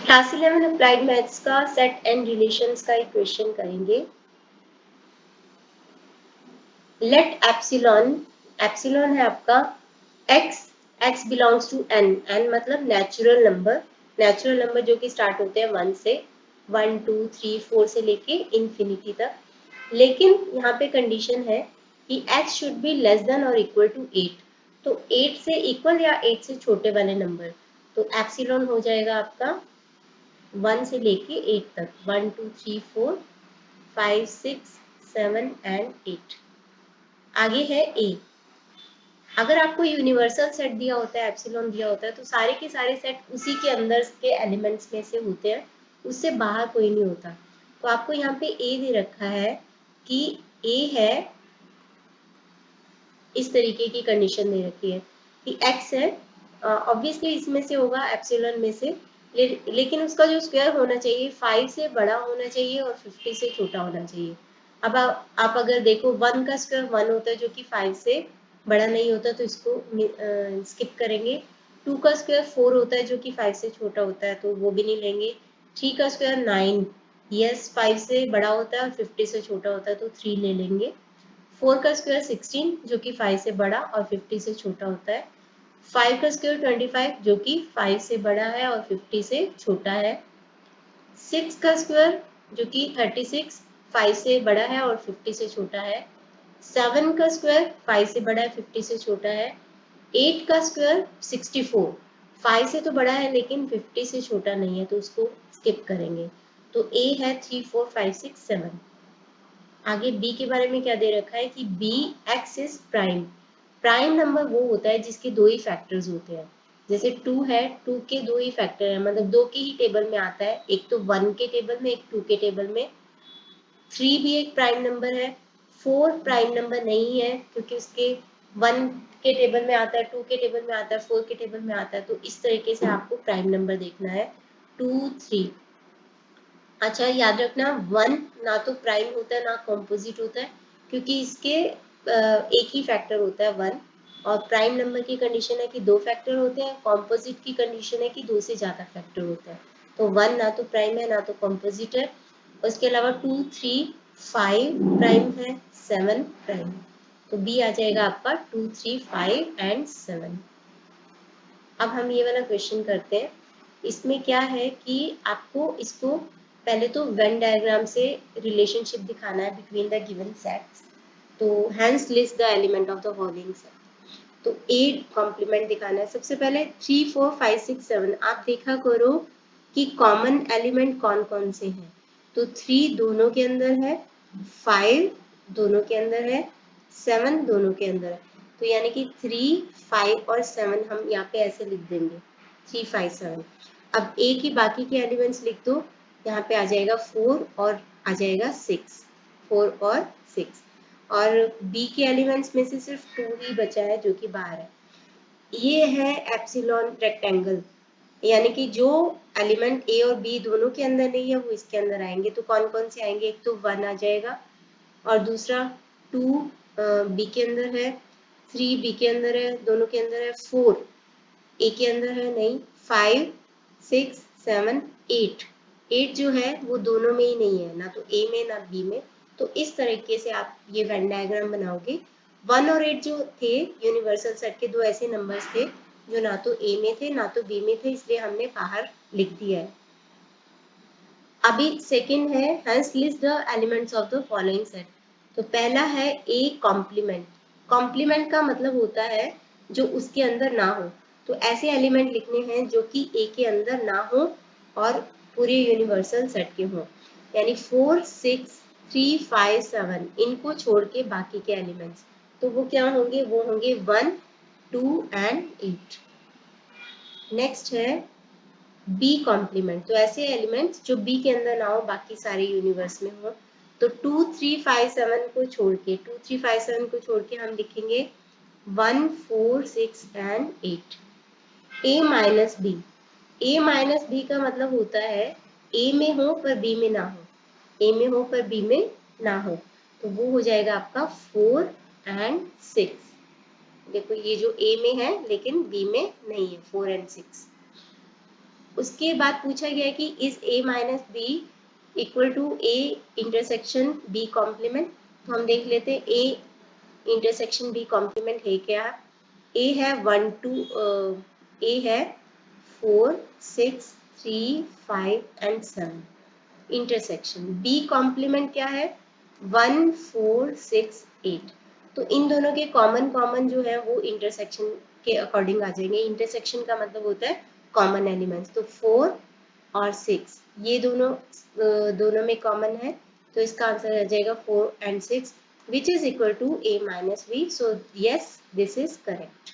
Class 11 applied maths का set and relations का एक क्वेश्चन करेंगे। लेट एप्सिलॉन, एप्सिलॉन है आपका x, x belongs to n, n मतलब नेचुरल नंबर जो कि स्टार्ट होते हैं 1 से, 1 2 3 4 से लेके इंफिनिटी तक। लेकिन यहाँ पे कंडीशन है कि h should be less than और इक्वल टू 8, तो 8 से इक्वल या 8 से छोटे वाले नंबर, तो एप्सिलॉन हो जाएगा आपका 1 से लेके 8 तक, 1 2 3 4 5 6 7 एंड 8। आगे है ए। अगर आपको यूनिवर्सल सेट दिया होता है, एप्सिलॉन दिया होता है, तो सारे के सारे सेट उसी के अंदर के एलिमेंट्स में से होते हैं, उससे बाहर कोई नहीं होता। तो आपको यहाँ पे ए दे रखा है कि ए है, इस तरीके की कंडीशन दे रखी है कि x है, ऑब्वियसली इसमें से होगा एप्सिलॉन में से, लेकिन उसका जो स्क्वायर होना चाहिए 5 से बड़ा होना चाहिए और 50 से छोटा होना चाहिए। अब आप अगर देखो 1 का स्क्वायर 1 होता है जो कि 5 से बड़ा नहीं होता, तो इसको स्किप करेंगे। 2 का स्क्वायर 4 होता है जो कि 5 से छोटा होता है, तो वो भी नहीं लेंगे। 3 का स्क्वायर 9, यस 5 से बड़ा होता है और 50 से छोटा होता है, तो 3 ले लेंगे। 4 का स्क्वायर 16 जो कि 5 से बड़ा और 50 से छोटा होता है। 5 का स्क्वायर 25 जो कि 5 से बड़ा है और 50 से छोटा है। 6 का स्क्वायर जो कि 36 5 से बड़ा है और 50 से छोटा है। 7 का स्क्वायर 5 से बड़ा है 50 से छोटा है। 8 का स्क्वायर 64 5 से तो बड़ा है लेकिन 50 से छोटा नहीं है, तो उसको स्किप करेंगे। तो ए है 3 4 5 6 7। आगे बी के बारे में क्या दे रखा है कि b x is prime. Prime number वो होता है जिसके दो ही फैक्टर्स होते हैं। जैसे 2 है, 2 के दो ही फैक्टर है, मतलब 2 के ही टेबल में आता है, एक तो 1 के टेबल में, एक 2 के टेबल में। 3 भी एक प्राइम नंबर है। 4 प्राइम नंबर नहीं है क्योंकि उसके 1 के टेबल में आता है, 2 के टेबल में आता है, 4 के टेबल में आता है, तो इस तरीके से आपको प्राइम नंबर देखना है 2 3। अच्छा याद रखना 1 ना तो प्राइम होता है ना कॉम्पोजिट होता है, क्योंकि इसके एक ही फैक्टर होता है 1। और प्राइम नंबर की कंडीशन है कि दो फैक्टर होते हैं, कॉम्पोजिट की कंडीशन है कि दो से ज्यादा फैक्टर होता है। तो 1 ना तो प्राइम है ना तो कॉम्पोजिट है। उसके अलावा 2 3 5 प्राइम है, 7 प्राइम। तो बी आ जाएगा आपका 2 3 5 एंड 7। अब हम ये वाला क्वेश्चन करते हैं। इसमें क्या है कि आपको इसको पहले तो वेन डायग्राम से रिलेशनशिप दिखाना है बिटवीन द गिवन सेट्स। तो hence list the element of the following set. तो 8 कॉम्प्लीमेंट दिखाना है। सबसे पहले 3 4 5 6 7 आप देखा करो कि कॉमन एलिमेंट कौन कौन से हैं। तो 3 दोनों के अंदर है, 5 दोनों के अंदर है, 7 दोनों के अंदर है। तो यानी कि 3 5 और 7 हम यहाँ पे ऐसे लिख देंगे 3 5 7। अब ए की बाकी के एलिमेंट्स लिख दो। यहाँ पे आ जाएगा 4 और आ जाएगा 6, 4 और 6। और बी के एलिमेंट्स में से सिर्फ 2 ही बचा है जो कि बाहर है। ये है एप्सिलॉन रेक्टेंगल, यानी कि जो एलिमेंट ए और बी दोनों के अंदर नहीं है वो इसके अंदर आएंगे। तो कौन कौन से आएंगे, एक तो 1 आ जाएगा और दूसरा 2 बी के अंदर है, 3 बी के अंदर है, दोनों के अंदर है, 4 ए के अंदर है नहीं, 5 6 7 8, 8 जो है वो दोनों में ही नहीं है, ना तो ए में ना बी में। तो इस तरीके से आप ये वेन डायग्राम बनाओगे। 1 और 8 जो थे यूनिवर्सल सेट के दो ऐसे नंबर्स थे जो ना तो ए में थे ना तो बी में थे, इसलिए हमने बाहर लिख दिया है। अभी सेकंड है hence list the elements of the following set. तो पहला है ए कॉम्प्लीमेंट। कॉम्प्लीमेंट का मतलब होता है जो उसके अंदर ना हो। तो ऐसे एलिमेंट लिखने हैं जो कि ए के अंदर ना हो और पूरे यूनिवर्सल सेट के हों, यानी 4 6 3 5 7 इनको छोड़ के बाकी के एलिमेंट्स। तो वो क्या होंगे, वो होंगे 1 2 एंड 8। नेक्स्ट है बी कॉम्प्लीमेंट। तो ऐसे एलिमेंट्स जो बी के अंदर ना हो बाकी सारे यूनिवर्स में हो। तो 2 3 5 7 को छोड़ के, 2 3 5 7 को छोड़ के हम लिखेंगे 1 4 6 and 8। A minus b. A minus b का मतलब होता है ए में हो पर बी में ना हो, ए में हो पर बी में ना हो। तो वो हो जाएगा आपका 4 एंड 6। देखो ये जो ए में है लेकिन बी में नहीं है, 4 एंड 6। उसके बाद पूछा गया कि is a minus b equal to a intersection b complement. तो हम देख लेते हैं a इंटरसेक्शन b कॉम्प्लीमेंट है क्या। a है 1 2 a है 4 6 3 5 एंड 7 इंटरसेक्शन। b कॉम्प्लीमेंट क्या है 1 4 6 8। तो इन दोनों के कॉमन कॉमन जो है वो इंटरसेक्शन के अकॉर्डिंग आ जाएंगे। इंटरसेक्शन का मतलब होता है कॉमन एलिमेंट्स। तो 4 और 6 ये दोनों में कॉमन है, तो इसका आंसर आ जाएगा 4 and 6 which is equal to a minus b. So yes this is correct.